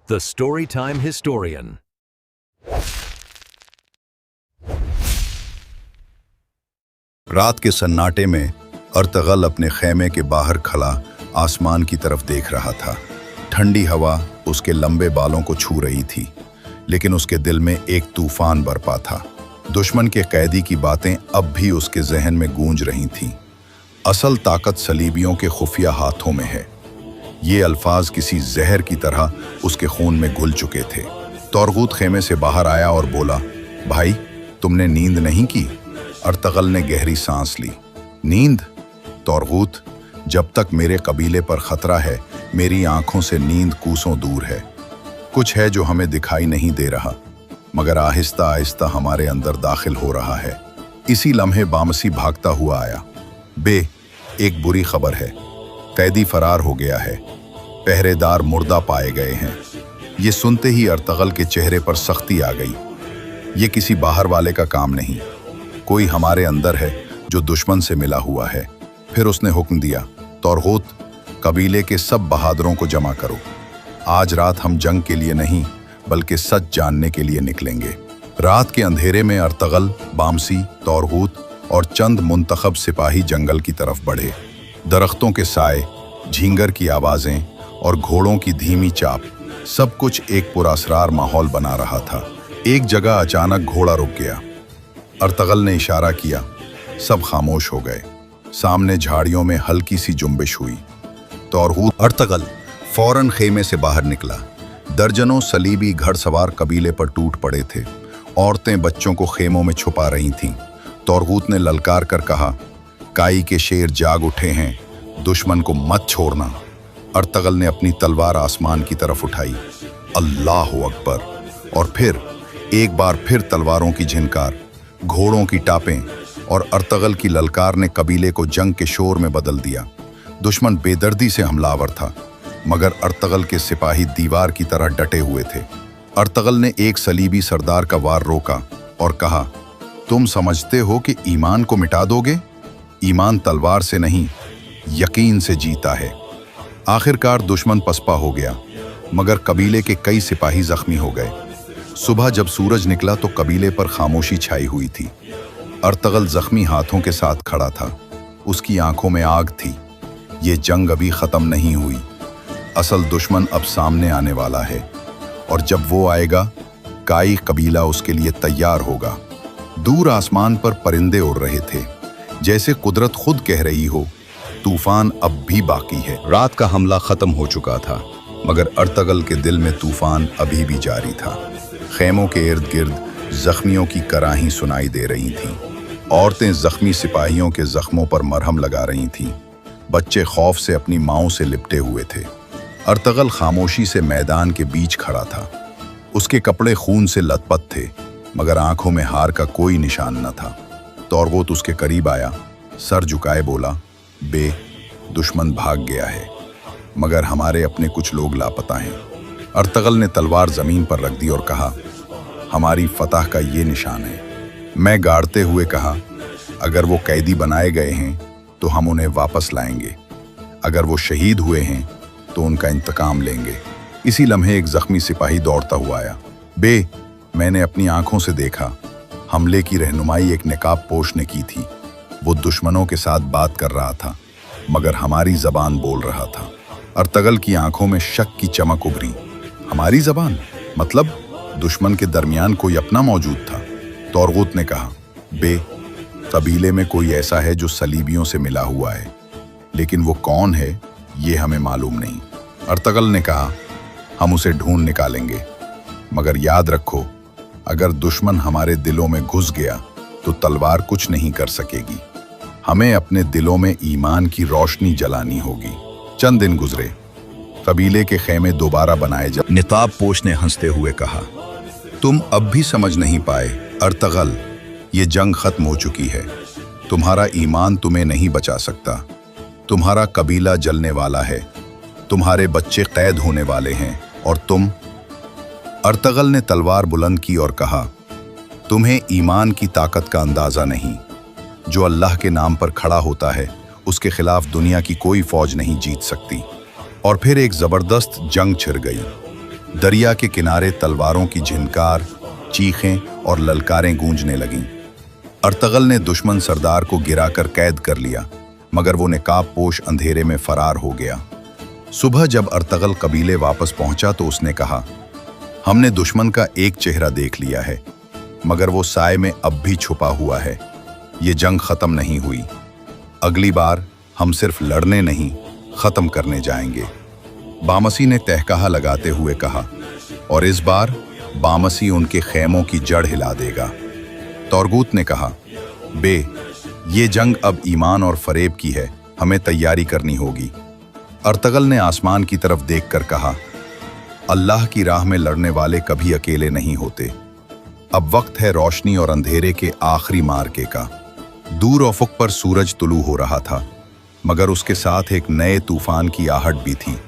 The Storytime Historian. रात के सन्नाटे में अर्तगल अपने खैमे के बाहर खड़ा आसमान की तरफ देख रहा था। ठंडी हवा उसके लंबे बालों को छू रही थी, लेकिन उसके दिल में एक तूफान बरपा था। दुश्मन के कैदी की बातें अब भी उसके जहन में गूंज रही थीं। असल ताकत सलीबियों के खुफिया हाथों में है। ये अल्फाज किसी जहर की तरह उसके खून में घुल चुके थे। तौरगूत खेमे से बाहर आया और बोला, भाई, तुमने नींद नहीं की? अर्तगल ने गहरी सांस ली। नींद? तौरगूत, जब तक मेरे कबीले पर खतरा है, मेरी आंखों से नींद कोसों दूर है। कुछ है जो हमें दिखाई नहीं दे रहा, मगर आहिस्ता आहिस्ता हमारे अंदर दाखिल हो रहा है। इसी लम्हे बामसी भागता हुआ आया। बे, एक बुरी खबर है। कैदी फरार हो गया है। पहरेदार मुर्दा पाए गए हैं। ये सुनते ही अर्तगल के चेहरे पर सख्ती आ गई। ये किसी बाहर वाले का काम नहीं, कोई हमारे अंदर है जो दुश्मन से मिला हुआ है। फिर उसने हुक्म दिया, तौरगूत, कबीले के सब बहादुरों को जमा करो। आज रात हम जंग के लिए नहीं, बल्कि सच जानने के लिए निकलेंगे। रात के अंधेरे में अर्तगल, बामसी, तौरगूत और चंद मुंतखब सिपाही जंगल की तरफ बढ़े। दरख्तों के साए, झींगर की आवाजें और घोड़ों की धीमी चाप, सब कुछ एक पुरअसरार माहौल बना रहा था। एक जगह अचानक घोड़ा रुक गया। अर्तगल ने इशारा किया। सब खामोश हो गए। सामने झाड़ियों में हल्की सी जुम्बिश हुई। तौरगूत अर्तगल फौरन खेमे से बाहर निकला। दर्जनों सलीबी घड़सवार कबीले पर टूट पड़े थे। औरतें बच्चों को खेमों में छुपा रही थीं। तौरगूत ने ललकार कर कहा, काई के शेर जाग उठे हैं, दुश्मन को मत छोड़ना। अर्तगल ने अपनी तलवार आसमान की तरफ उठाई। अल्लाहु अकबर! और फिर एक बार फिर तलवारों की झिनकार, घोड़ों की टापें और अर्तगल की ललकार ने कबीले को जंग के शोर में बदल दिया। दुश्मन बेदर्दी से हमलावर था, मगर अर्तगल के सिपाही दीवार की तरह डटे हुए थे। अर्तगल ने एक सलीबी सरदार का वार रोका और कहा, तुम समझते हो कि ईमान को मिटा दोगे? ईमान तलवार से नहीं, यकीन से जीता है। आखिरकार दुश्मन पसपा हो गया, मगर कबीले के कई सिपाही जख्मी हो गए। सुबह जब सूरज निकला तो कबीले पर खामोशी छाई हुई थी। अर्तगल जख्मी हाथों के साथ खड़ा था। उसकी आंखों में आग थी। ये जंग अभी खत्म नहीं हुई। असल दुश्मन अब सामने आने वाला है, और जब वो आएगा, काई कबीला उसके लिए तैयार होगा। दूर आसमान पर परिंदे उड़ रहे थे, जैसे कुदरत खुद कह रही हो, तूफान अब भी बाकी है। रात का हमला खत्म हो चुका था, मगर अर्तगल के दिल में तूफान अभी भी जारी था। खेमों के इर्द गिर्द जख्मियों की कराही सुनाई दे रही थीं। औरतें जख्मी सिपाहियों के जख्मों पर मरहम लगा रही थीं। बच्चे खौफ से अपनी माओं से लिपटे हुए थे। अर्तगल खामोशी से मैदान के बीच खड़ा था। उसके कपड़े खून से लथपथ थे, मगर आंखों में हार का कोई निशान न था। तौरगूत उसके करीब आया, सर झुकाए बोला, बे, दुश्मन भाग गया है, मगर हमारे अपने कुछ लोग लापता हैं। अर्तगल ने तलवार जमीन पर रख दी और कहा, हमारी फतह का ये निशान है। मैं गाड़ते हुए कहा, अगर वो कैदी बनाए गए हैं तो हम उन्हें वापस लाएंगे। अगर वो शहीद हुए हैं तो उनका इंतकाम लेंगे। इसी लम्हे एक जख्मी सिपाही दौड़ता हुआ आया। बे, मैंने अपनी आंखों से देखा, हमले की रहनुमाई एक नकाब पोश ने की थी। वो दुश्मनों के साथ बात कर रहा था, मगर हमारी जबान बोल रहा था। अर्तगल की आंखों में शक की चमक उभरी। हमारी जबान? मतलब दुश्मन के दरमियान कोई अपना मौजूद था? तौरगूत ने कहा, बे, कबीले में कोई ऐसा है जो सलीबियों से मिला हुआ है, लेकिन वो कौन है ये हमें मालूम नहीं। अर्तगल ने कहा, हम उसे ढूंढ निकालेंगे, मगर याद रखो, अगर दुश्मन हमारे दिलों में घुस गया तो तलवार कुछ नहीं कर सकेगी। हमें अपने दिलों में ईमान की रोशनी जलानी होगी। चंद दिन गुजरे। कबीले के खेमे दोबारा बनाए जा। निकाब पोश ने हंसते हुए कहा, तुम अब भी समझ नहीं पाए अर्तगल, ये जंग खत्म हो चुकी है। तुम्हारा ईमान तुम्हें नहीं बचा सकता। तुम्हारा कबीला जलने वाला है, तुम्हारे बच्चे कैद होने वाले हैं, और तुम। अर्तगल ने तलवार बुलंद की और कहा, तुम्हें ईमान की ताकत का अंदाजा नहीं। जो अल्लाह के नाम पर खड़ा होता है, उसके खिलाफ दुनिया की कोई फौज नहीं जीत सकती। और फिर एक जबरदस्त जंग छिड़ गई। दरिया के किनारे तलवारों की झिनकार, चीखें और ललकारें गूंजने लगीं। अर्तगल ने दुश्मन सरदार को गिराकर कैद कर लिया, मगर वो नकाब पोश अंधेरे में फरार हो गया। सुबह जब अर्तगल कबीले वापस पहुंचा तो उसने कहा, हमने दुश्मन का एक चेहरा देख लिया है, मगर वो साए में अब भी छुपा हुआ है। ये जंग खत्म नहीं हुई। अगली बार हम सिर्फ लड़ने नहीं, खत्म करने जाएंगे। बामसी ने तहकहा लगाते हुए कहा, और इस बार बामसी उनके खेमों की जड़ हिला देगा। तौरगूत ने कहा, बे, ये जंग अब ईमान और फरेब की है, हमें तैयारी करनी होगी। अर्तगल ने आसमान की तरफ देखकर कहा, अल्लाह की राह में लड़ने वाले कभी अकेले नहीं होते। अब वक्त है रोशनी और अंधेरे के आखिरी मार्के का। दूर अफुक पर सूरज तुलू हो रहा था, मगर उसके साथ एक नए तूफान की आहट भी थी।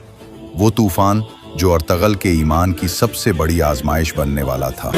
वो तूफान जो अर्तगल के ईमान की सबसे बड़ी आजमाइश बनने वाला था।